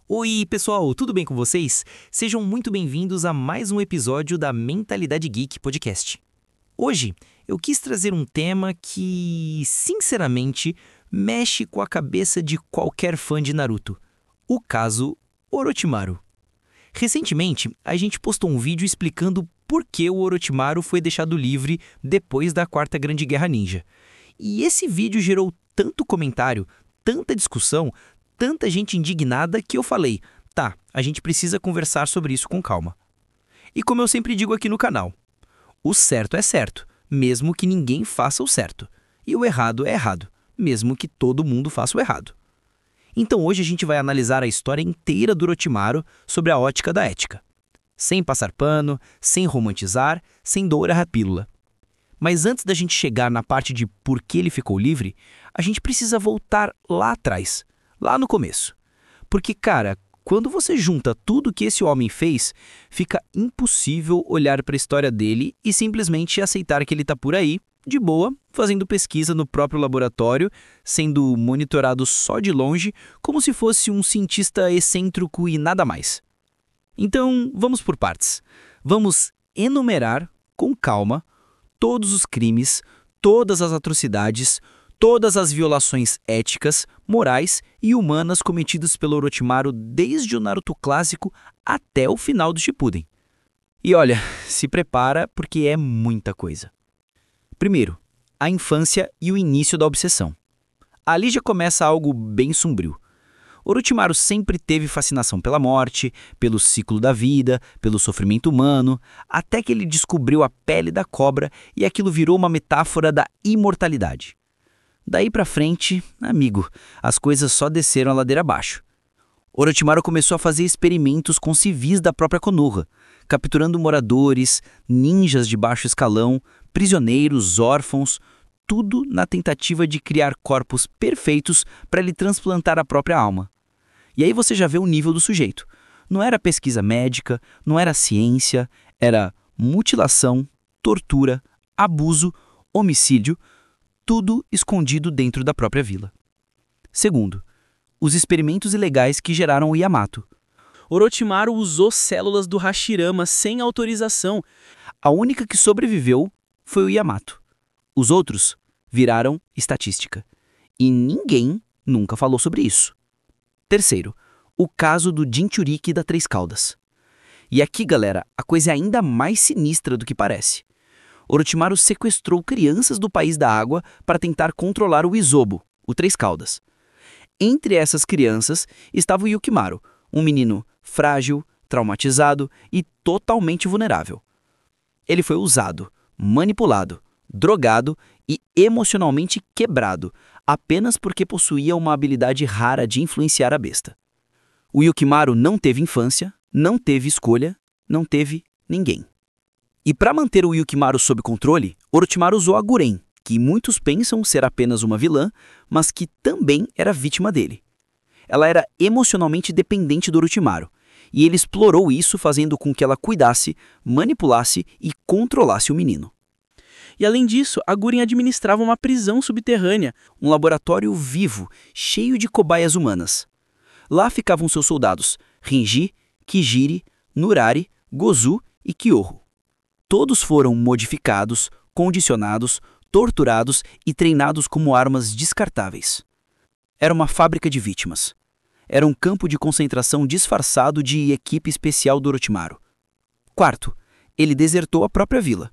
Oi, pessoal, tudo bem com vocês? Sejam muito bem-vindos a mais um episódio da Mentalidade Geek Podcast. Hoje, eu quis trazer um tema que, sinceramente, mexe com a cabeça de qualquer fã de Naruto. O caso Orochimaru. Recentemente, a gente postou um vídeo explicando por que o Orochimaru foi deixado livre depois da Quarta Grande Guerra Ninja. E esse vídeo gerou tanto comentário, tanta discussão, tanta gente indignada que eu falei, tá, a gente precisa conversar sobre isso com calma. E como eu sempre digo aqui no canal, o certo é certo, mesmo que ninguém faça o certo. E o errado é errado, mesmo que todo mundo faça o errado. Então hoje a gente vai analisar a história inteira do Orochimaru sobre a ótica da ética. Sem passar pano, sem romantizar, sem dourar a pílula. Mas antes da gente chegar na parte de por que ele ficou livre, a gente precisa voltar lá atrás, lá no começo. Porque, cara, quando você junta tudo que esse homem fez, fica impossível olhar para a história dele e simplesmente aceitar que ele está por aí, de boa, fazendo pesquisa no próprio laboratório, sendo monitorado só de longe, como se fosse um cientista excêntrico e nada mais. Então, vamos por partes. Vamos enumerar, com calma, todos os crimes, todas as atrocidades, todas as violações éticas, morais e humanas cometidas pelo Orochimaru desde o Naruto clássico até o final do Shippuden. E olha, se prepara porque é muita coisa. Primeiro, a infância e o início da obsessão. Ali já começa algo bem sombrio. Orochimaru sempre teve fascinação pela morte, pelo ciclo da vida, pelo sofrimento humano, até que ele descobriu a pele da cobra e aquilo virou uma metáfora da imortalidade. Daí pra frente, amigo, as coisas só desceram a ladeira abaixo. Orochimaru começou a fazer experimentos com civis da própria Konoha, capturando moradores, ninjas de baixo escalão, prisioneiros, órfãos, tudo na tentativa de criar corpos perfeitos para lhe transplantar a própria alma. E aí você já vê o nível do sujeito. Não era pesquisa médica, não era ciência, era mutilação, tortura, abuso, homicídio, tudo escondido dentro da própria vila. Segundo, os experimentos ilegais que geraram o Yamato. Orochimaru usou células do Hashirama sem autorização. A única que sobreviveu foi o Yamato. Os outros viraram estatística. E ninguém nunca falou sobre isso. Terceiro, o caso do Jinchuriki da Três Caudas. E aqui, galera, a coisa é ainda mais sinistra do que parece. Orochimaru sequestrou crianças do País da Água para tentar controlar o Izobo, o Três Caudas. Entre essas crianças estava o Yukimaru, um menino frágil, traumatizado e totalmente vulnerável. Ele foi usado, manipulado, drogado e emocionalmente quebrado, apenas porque possuía uma habilidade rara de influenciar a besta. O Yukimaru não teve infância, não teve escolha, não teve ninguém. E para manter o Yukimaru sob controle, Orochimaru usou a Guren, que muitos pensam ser apenas uma vilã, mas que também era vítima dele. Ela era emocionalmente dependente do Orochimaru, e ele explorou isso fazendo com que ela cuidasse, manipulasse e controlasse o menino. E além disso, a Guren administrava uma prisão subterrânea, Um laboratório vivo, cheio de cobaias humanas. Lá ficavam seus soldados, Rinji, Kijiri, Nurari, Gozu e Kyoho. Todos foram modificados, condicionados, torturados e treinados como armas descartáveis. Era uma fábrica de vítimas. Era um campo de concentração disfarçado de equipe especial do Orochimaru. Quarto, ele desertou a própria vila.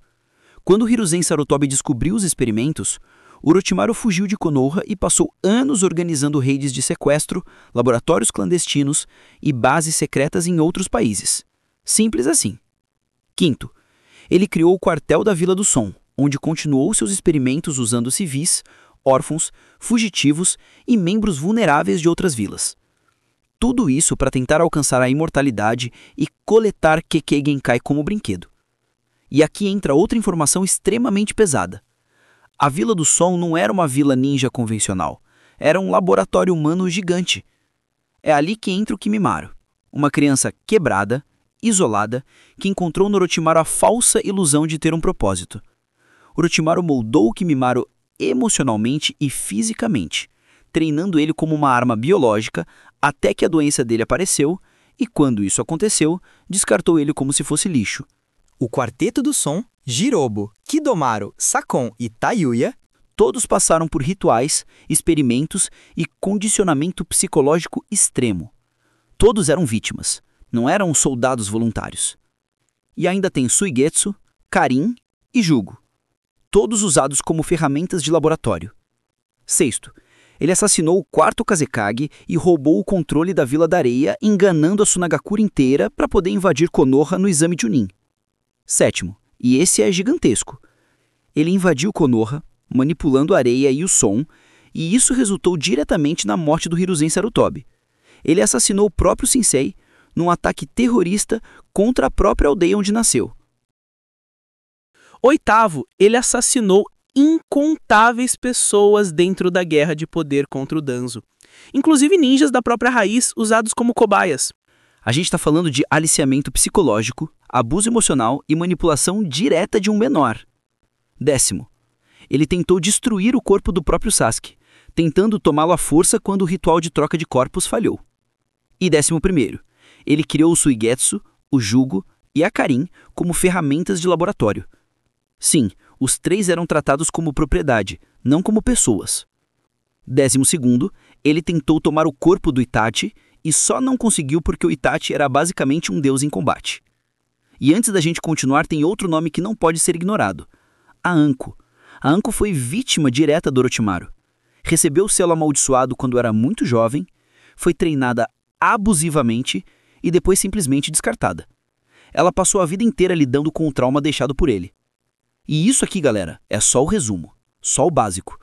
Quando Hiruzen Sarutobi descobriu os experimentos, Orochimaru fugiu de Konoha e passou anos organizando raids de sequestro, laboratórios clandestinos e bases secretas em outros países. Simples assim. Quinto, ele criou o quartel da Vila do Som, onde continuou seus experimentos usando civis, órfãos, fugitivos e membros vulneráveis de outras vilas. Tudo isso para tentar alcançar a imortalidade e coletar Kekkei Genkai como brinquedo. E aqui entra outra informação extremamente pesada. A Vila do Som não era uma vila ninja convencional, era um laboratório humano gigante. É ali que entra o Kimimaro, uma criança quebrada, isolada, que encontrou no Orochimaru a falsa ilusão de ter um propósito. Orochimaru moldou o Kimimaro emocionalmente e fisicamente, treinando ele como uma arma biológica até que a doença dele apareceu e, quando isso aconteceu, descartou ele como se fosse lixo. O quarteto do som, Jirobo, Kidomaru, Sakon e Tayuya, todos passaram por rituais, experimentos e condicionamento psicológico extremo. Todos eram vítimas, não eram soldados voluntários. E ainda tem Suigetsu, Karin e Jugo, todos usados como ferramentas de laboratório. Sexto, ele assassinou o quarto Kazekage e roubou o controle da Vila da Areia, enganando a Sunagakure inteira para poder invadir Konoha no exame Chunin. Sétimo, e esse é gigantesco, ele invadiu Konoha, manipulando a areia e o som, e isso resultou diretamente na morte do Hiruzen Sarutobi. Ele assassinou o próprio sensei num ataque terrorista contra a própria aldeia onde nasceu. Oitavo, ele assassinou incontáveis pessoas dentro da guerra de poder contra o Danzo, inclusive ninjas da própria raiz usados como cobaias. A gente está falando de aliciamento psicológico, abuso emocional e manipulação direta de um menor. Décimo, ele tentou destruir o corpo do próprio Sasuke, tentando tomá-lo à força quando o ritual de troca de corpos falhou. E 11º, ele criou o Suigetsu, o Jugo e a Karin como ferramentas de laboratório. Sim, os três eram tratados como propriedade, não como pessoas. 12º, ele tentou tomar o corpo do Itachi e só não conseguiu porque o Itachi era basicamente um deus em combate. E antes da gente continuar, tem outro nome que não pode ser ignorado: a Anko. A Anko foi vítima direta do Orochimaru. Recebeu o selo amaldiçoado quando era muito jovem, foi treinada abusivamente e depois simplesmente descartada. Ela passou a vida inteira lidando com o trauma deixado por ele. E isso aqui, galera, é só o resumo, só o básico.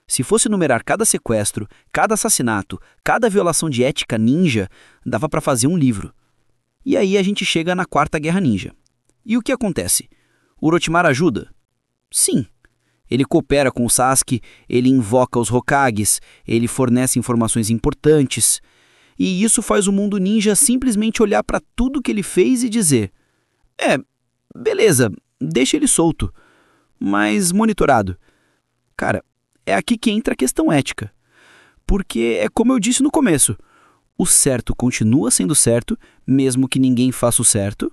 Se fosse numerar cada sequestro, cada assassinato, cada violação de ética ninja, dava pra fazer um livro. E aí a gente chega na Quarta Guerra Ninja. E o que acontece? O Orochimaru ajuda? Sim. Ele coopera com o Sasuke, ele invoca os Hokages, ele fornece informações importantes. E isso faz o mundo ninja simplesmente olhar pra tudo que ele fez e dizer: beleza, deixa ele solto, mas monitorado. Cara, é aqui que entra a questão ética. Porque é como eu disse no começo, o certo continua sendo certo, mesmo que ninguém faça o certo,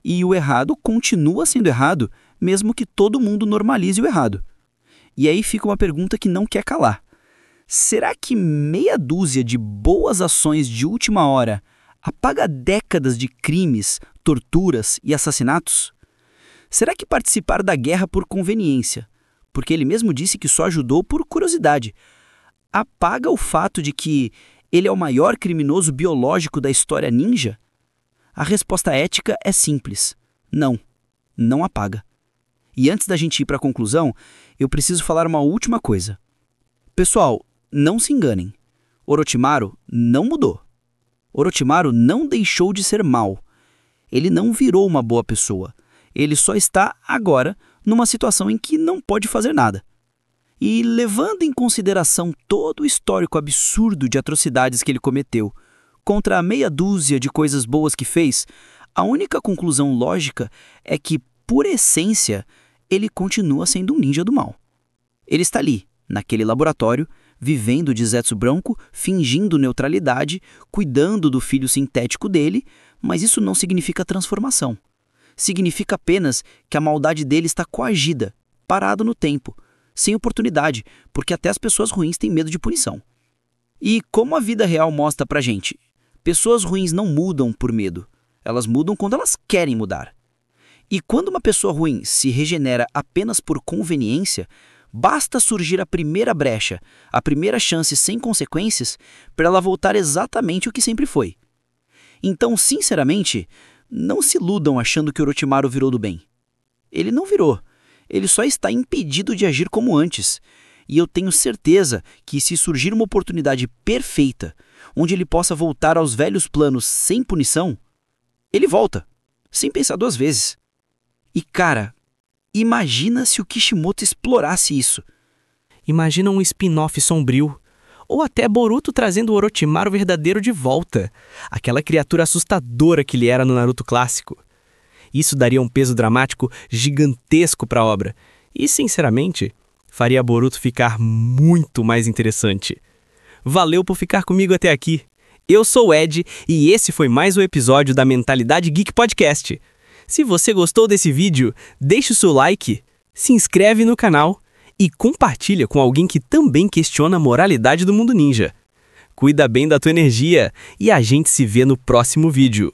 e o errado continua sendo errado, mesmo que todo mundo normalize o errado. E aí fica uma pergunta que não quer calar. Será que meia dúzia de boas ações de última hora apaga décadas de crimes, torturas e assassinatos? Será que participar da guerra por conveniência, porque ele mesmo disse que só ajudou por curiosidade, apaga o fato de que ele é o maior criminoso biológico da história ninja? A resposta ética é simples: não, não apaga. E antes da gente ir para a conclusão, eu preciso falar uma última coisa. Pessoal, não se enganem. Orochimaru não mudou. Orochimaru não deixou de ser mau. Ele não virou uma boa pessoa. Ele só está, agora, numa situação em que não pode fazer nada. E levando em consideração todo o histórico absurdo de atrocidades que ele cometeu, contra a meia dúzia de coisas boas que fez, a única conclusão lógica é que, por essência, ele continua sendo um ninja do mal. Ele está ali, naquele laboratório, vivendo de Zetsu branco, fingindo neutralidade, cuidando do filho sintético dele, mas isso não significa transformação. Significa apenas que a maldade dele está coagida, parado no tempo, sem oportunidade, porque até as pessoas ruins têm medo de punição. E como a vida real mostra pra gente, pessoas ruins não mudam por medo, elas mudam quando elas querem mudar. E quando uma pessoa ruim se regenera apenas por conveniência, basta surgir a primeira brecha, a primeira chance sem consequências, para ela voltar exatamente o que sempre foi. Então, sinceramente, não se iludam achando que Orochimaru virou do bem. Ele não virou, ele só está impedido de agir como antes. E eu tenho certeza que se surgir uma oportunidade perfeita, onde ele possa voltar aos velhos planos sem punição, ele volta, sem pensar duas vezes. E cara, imagina se o Kishimoto explorasse isso. Imagina um spin-off sombrio, ou até Boruto trazendo o Orochimaru verdadeiro de volta, aquela criatura assustadora que ele era no Naruto clássico. Isso daria um peso dramático gigantesco para a obra, e sinceramente, faria Boruto ficar muito mais interessante. Valeu por ficar comigo até aqui. Eu sou o Ed e esse foi mais um episódio da Mentalidade Geek Podcast. Se você gostou desse vídeo, deixe o seu like, se inscreve no canal e compartilha com alguém que também questiona a moralidade do mundo ninja. Cuida bem da tua energia e a gente se vê no próximo vídeo.